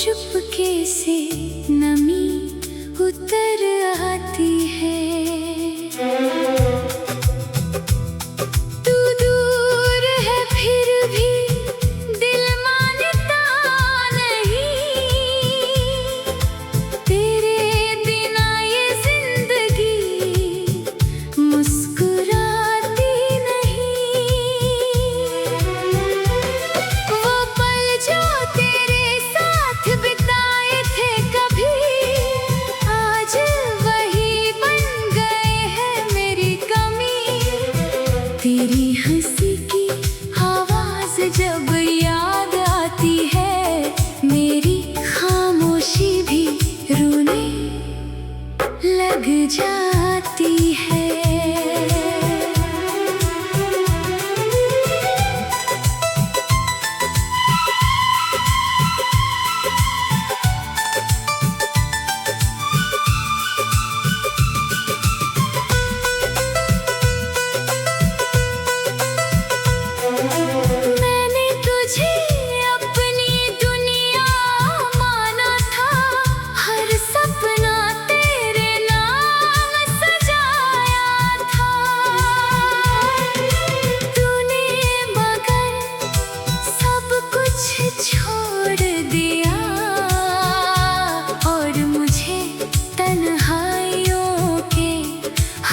चुपके से नमी उतर आती है। तू दूर है फिर भी दिल मानता नहीं, तेरे बिना ये जिंदगी मुस्कुराती नहीं। वो पल जो तेरे साथ बिताए थे कभी, आज वही बन गए हैं मेरी कमी। तेरी हंसी की आवाज जब याद आती है, मेरी खामोशी भी रोने लग जाती है। मैंने तुझे अपनी दुनिया माना था, हर सपना तेरे नाम सजाया था। तूने मगर सब कुछ छोड़ दिया और मुझे तन्हाइयों के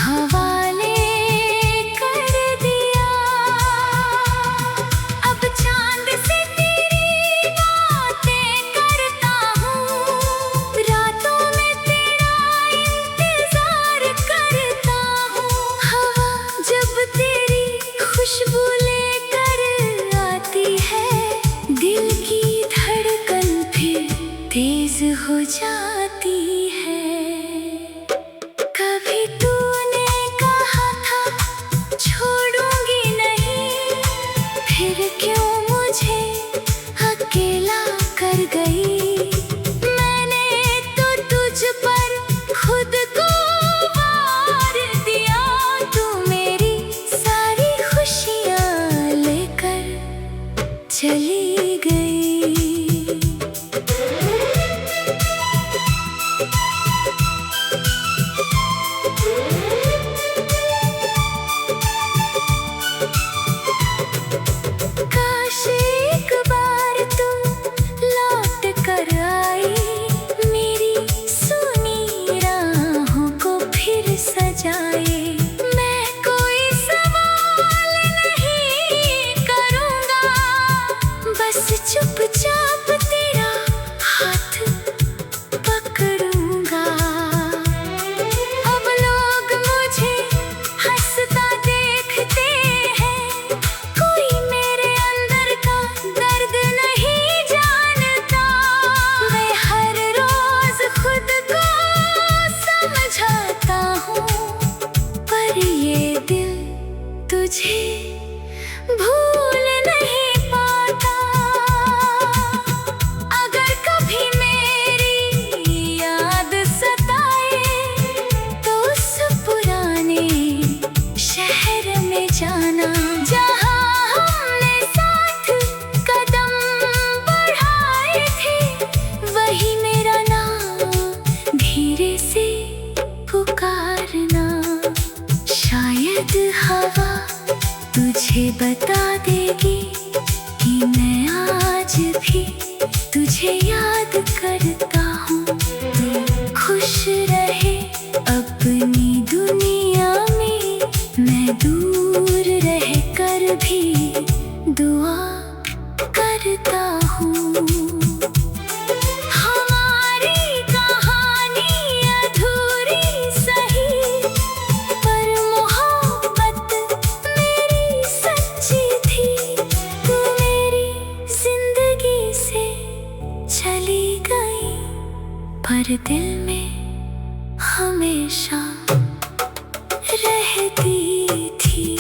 हवाले कर दिया। अब चांद से तेरी बातें करता हूँ, रातों में तेरा इंतजार करता हूँ। हवा जब तेरी खुशबू लेकर आती है, दिल की धड़कन फिर तेज हो जाती है। कभी तूने कहा था छोड़ूंगी नहीं, फिर क्यों मुझे अकेला कर गई। मैंने तो तुझ पर खुद को वार दिया, तू मेरी सारी खुशियाँ लेकर चली गई। काश एक बार तू लौट कर आई, मेरी सुनी राहों को फिर सजाए। मैं कोई सवाल नहीं करूँगा, बस चुपचाप तेरा हाथ पकड़ूंगा। अब लोग मुझे हंसता देखते हैं, कोई मेरे अंदर का दर्द नहीं जानता। मैं हर रोज खुद को समझाता हूँ, पर ये दिल तुझे भूल नहीं पाता। अगर कभी मेरी याद सताए, तो उस पुराने शहर में जाना, जहाँ हमने साथ कदम बढ़ाए थे। वही मेरा नाम धीरे से पुकारना, शायद हवा तुझे बता देगी कि मैं आज भी तुझे याद करता हूँ। तू खुश रहे अपनी दुनिया में, मैं दूर रह कर भी दुआ करता हूँ। हमारी कहानी अधूरी सही, पर मोहब्बत मेरी सच्ची थी। तू मेरी जिंदगी से चली गई, पर दिल में हमेशा रहती थी।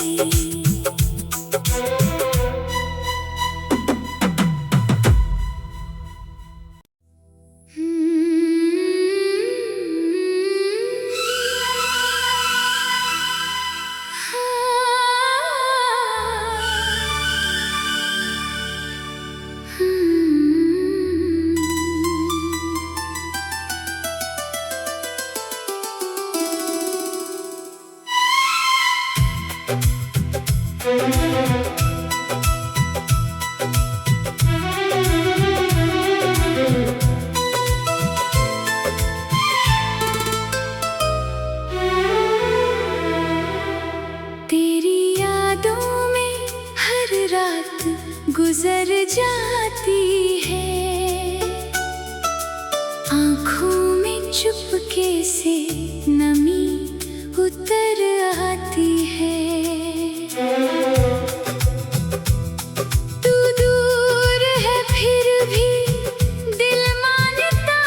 जाती है, आँखों में चुपके से नमी उतर आती है। तू दूर है फिर भी दिल मानता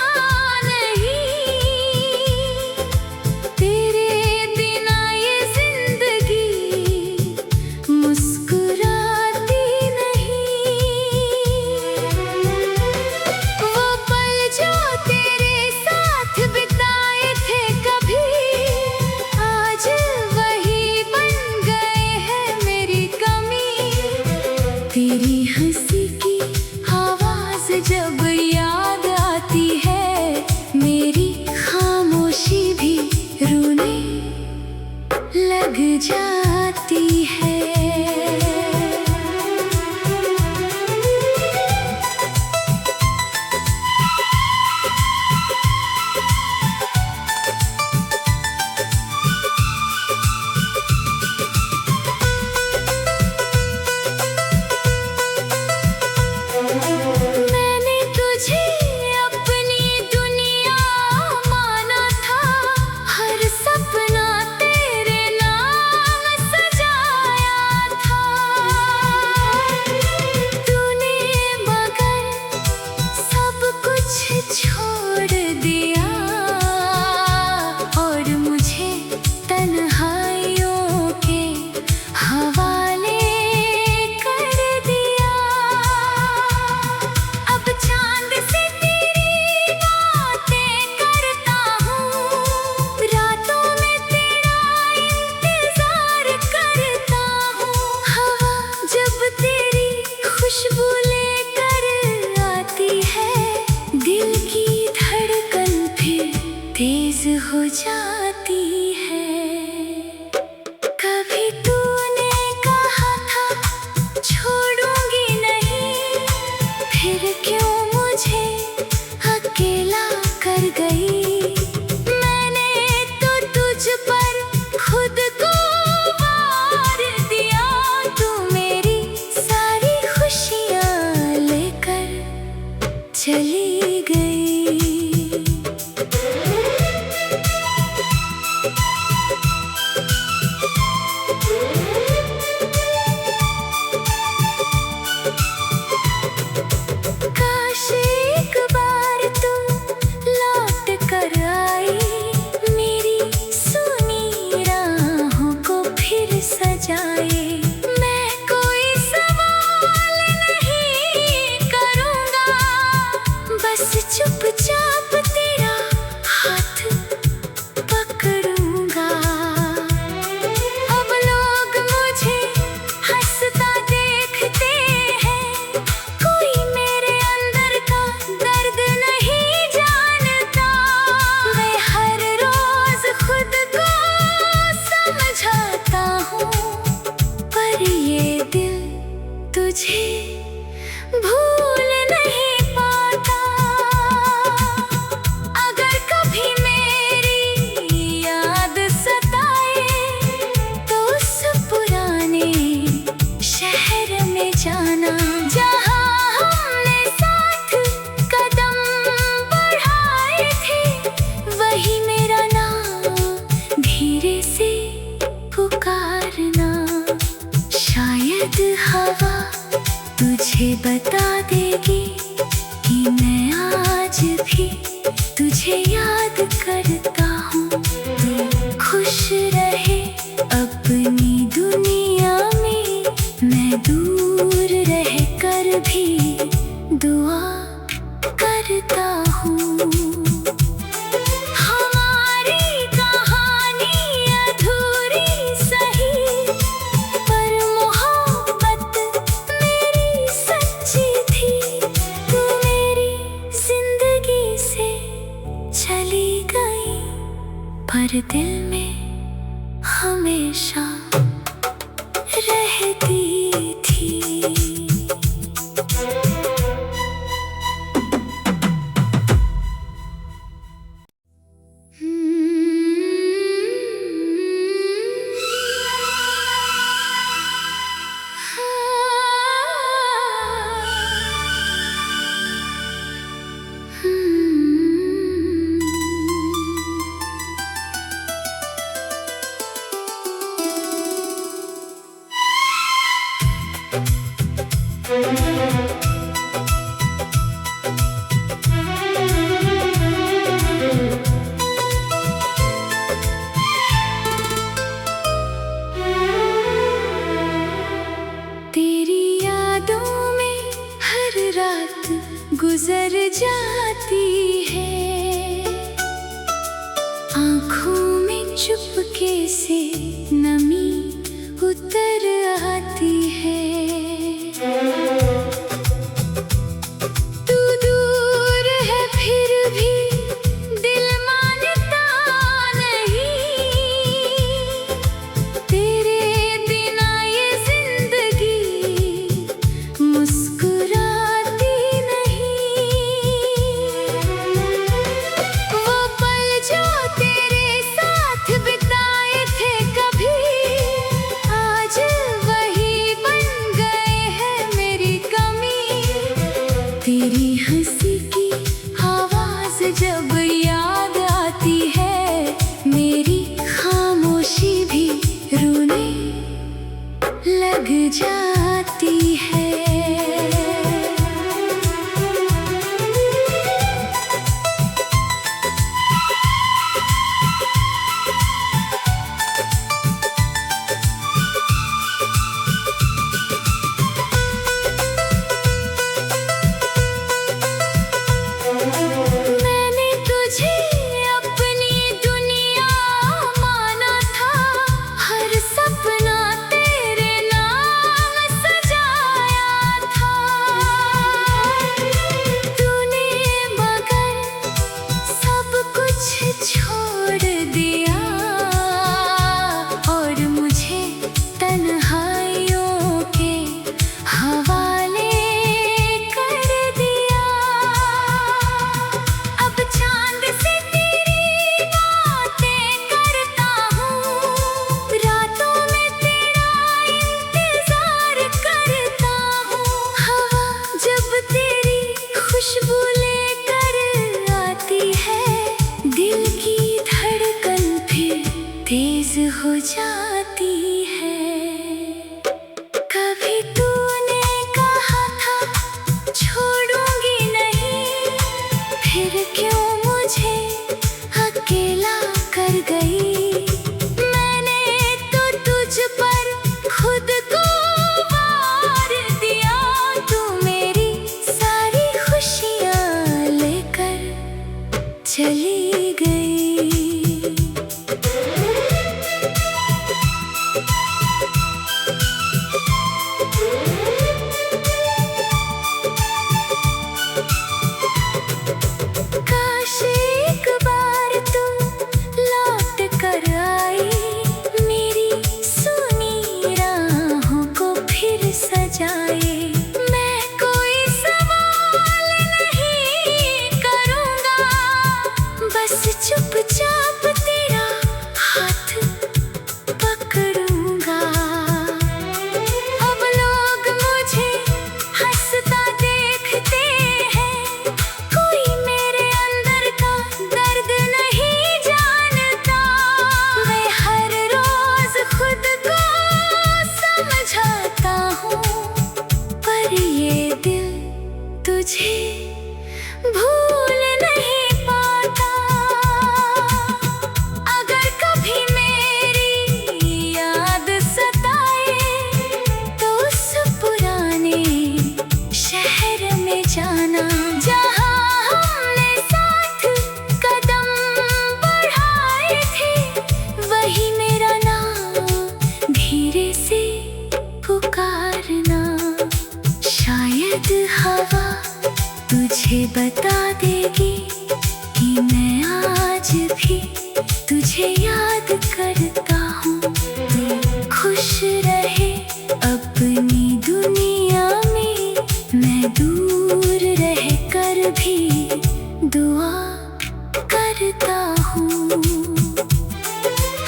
नहीं, तेरे बिना ये जिंदगी मुस्कुराती नहीं। वो पल जो तेरे साथ बिताए थे कभी, आज वही बन गए हैं मेरी कमी। तेरी हंसी की आवाज जब याद आती है, मेरी खामोशी भी रोने लग जाती है। मैंने तुझे अपनी दुनिया माना था, हर सपना तेरे नाम सजाया था। तूने मगर सब कुछ छोड़ दिया और मुझे तन्हाइयों के हवाले कर दिया। अब चांद से तेरी बातें करता हूँ, रातों में तेरा इंतजार करता हूँ। हवा जब तेरी खुशबू लेकर आती है, दिल की धड़कन फिर तेज हो जाती है। कभी तूने कहा था छोड़ूंगी नहीं, फिर क्यों मुझे अकेला कर गई। मैंने तो तुझ पर खुद को वार दिया, तू मेरी सारी खुशियाँ लेकर चली गई। काश एक बार तू लौट कर आई, मेरी सुनी राहों को फिर सजाए। मैं कोई सवाल नहीं करूँगा, बस चुपचाप तेरा हाथ पकड़ूंगा। अब लोग मुझे हंसता देखते हैं, कोई मेरे अंदर का दर्द नहीं जानता। मैं हर रोज खुद को समझाता हूँ, पर ये दिल तुझे भूल नहीं पाता। अगर कभी मेरी याद सताए, तो उस पुराने शहर में जाना, जहाँ हमने साथ कदम बढ़ाए थे। वही मेरा नाम धीरे से पुकारना, शायद हवा तुझे बता देगी कि मैं आज भी तुझे याद करता हूँ। तू खुश रहे अपनी दुनिया में, मैं दूर रह कर भी दुआ करता हूँ। हमारी कहानी अधूरी सही, पर मोहब्बत मेरी सच्ची थी। तू मेरी जिंदगी से चली गई, पर दिल में हमेशा रहती थी। रात गुजर जाती है, आँखों में चुपके से नमी उतर आती है। तू दूर है फिर भी दिल मानता नहीं, तेरे बिना ये जिंदगी मुस्कुराती नहीं। वो पल जो तेरे साथ बिताए थे कभी, आज वही बन गए हैं मेरी कमी। तेरी हंसी की आवाज जब याद आती है, मेरी खामोशी भी रोने लग जाती है। मैंने तुझे अपनी दुनिया माना था, हर सपना तेरे नाम सजाया था। तूने मगर सब कुछ छोड़ दिया और मुझे तन्हाइयों के हवाले कर दिया। अब चांद से तेरी बातें करता हूँ, रातों में तेरा इंतजार करता हूँ। हवा जब तेरी खुशबू लेकर आती है, दिल की धड़कन फिर तेज हो जाती है। कभी तूने कहा था छोड़ूंगी नहीं, फिर क्यों मुझे अकेला कर गई। मैंने तो तुझ पर खुद को वार दिया, तू मेरी सारी खुशियाँ लेकर चली गई। काश एक बार तू लौट कर आई, मेरी सुनी राहों को फिर सजाए। मैं कोई सवाल नहीं करूँगा, बस चुपचाप तेरा हाथ पकड़ूँगा। अब लोग मुझे हंसता देखते हैं, कोई मेरे अंदर का दर्द नहीं जानता। मैं हर रोज खुद को समझाता हूँ, पर ये दिल तुझे भूल नहीं पाता। अगर कभी मेरी याद सताए, तो उस पुराने शहर में जाना, जहाँ हमने साथ कदम बढ़ाए थे। वही मेरा नाम धीरे से पुकारना, शायद हवा तुझे बता देगी कि मैं आज भी तुझे याद करता हूँ। तू खुश रहे अपनी दुनिया में, मैं दूर रह कर भी दुआ करता हूँ।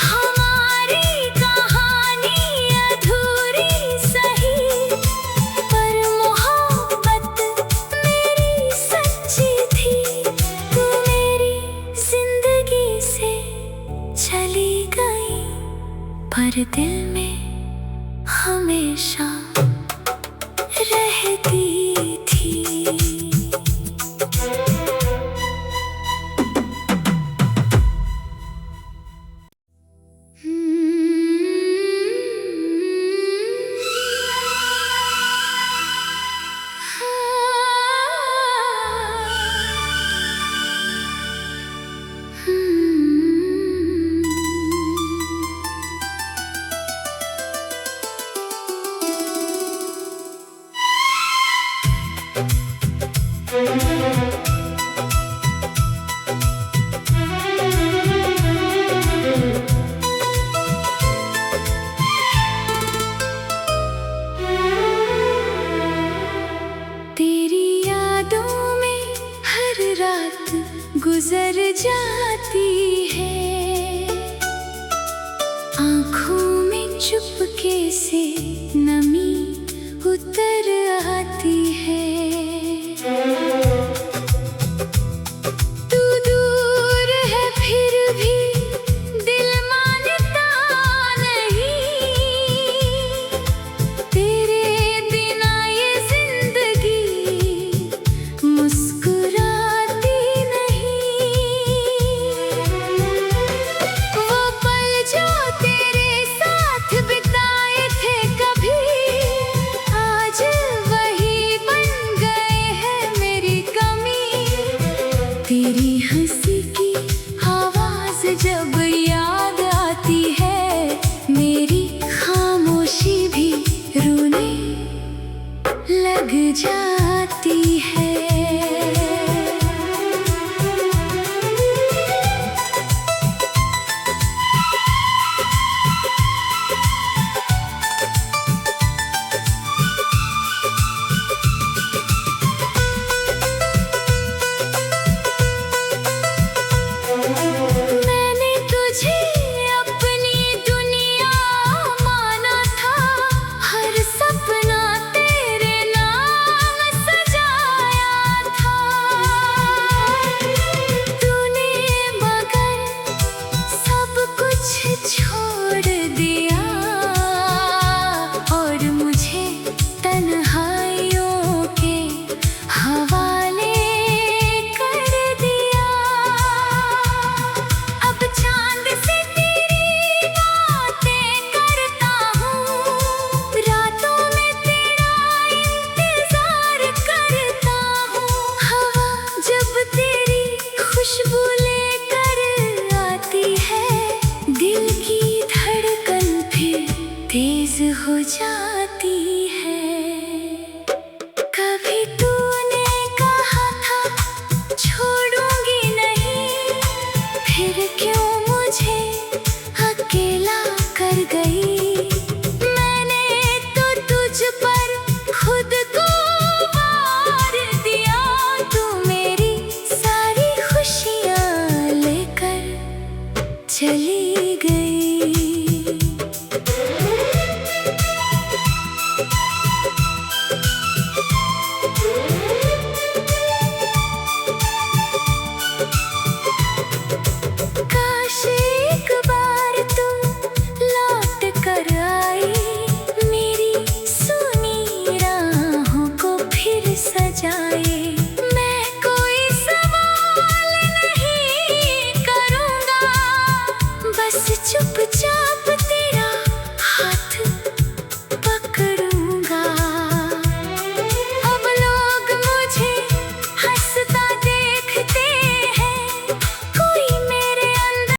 हमारी कहानी अधूरी सही, पर मोहब्बत मेरी सच्ची थी। तू मेरी जिंदगी से चली गई, पर दिल में हमेशा रहती थी। तेरी यादों में हर रात गुजर जाती है, आँखों में चुपके से नमी उतर आती है। तू दूर है फिर भी दिल मानता नहीं, तेरे बिना ये जिंदगी मुस्कुराती नहीं। वो पल जो तेरे साथ बिताए थे कभी, आज वही बन गए हैं मेरी कमी। तेरी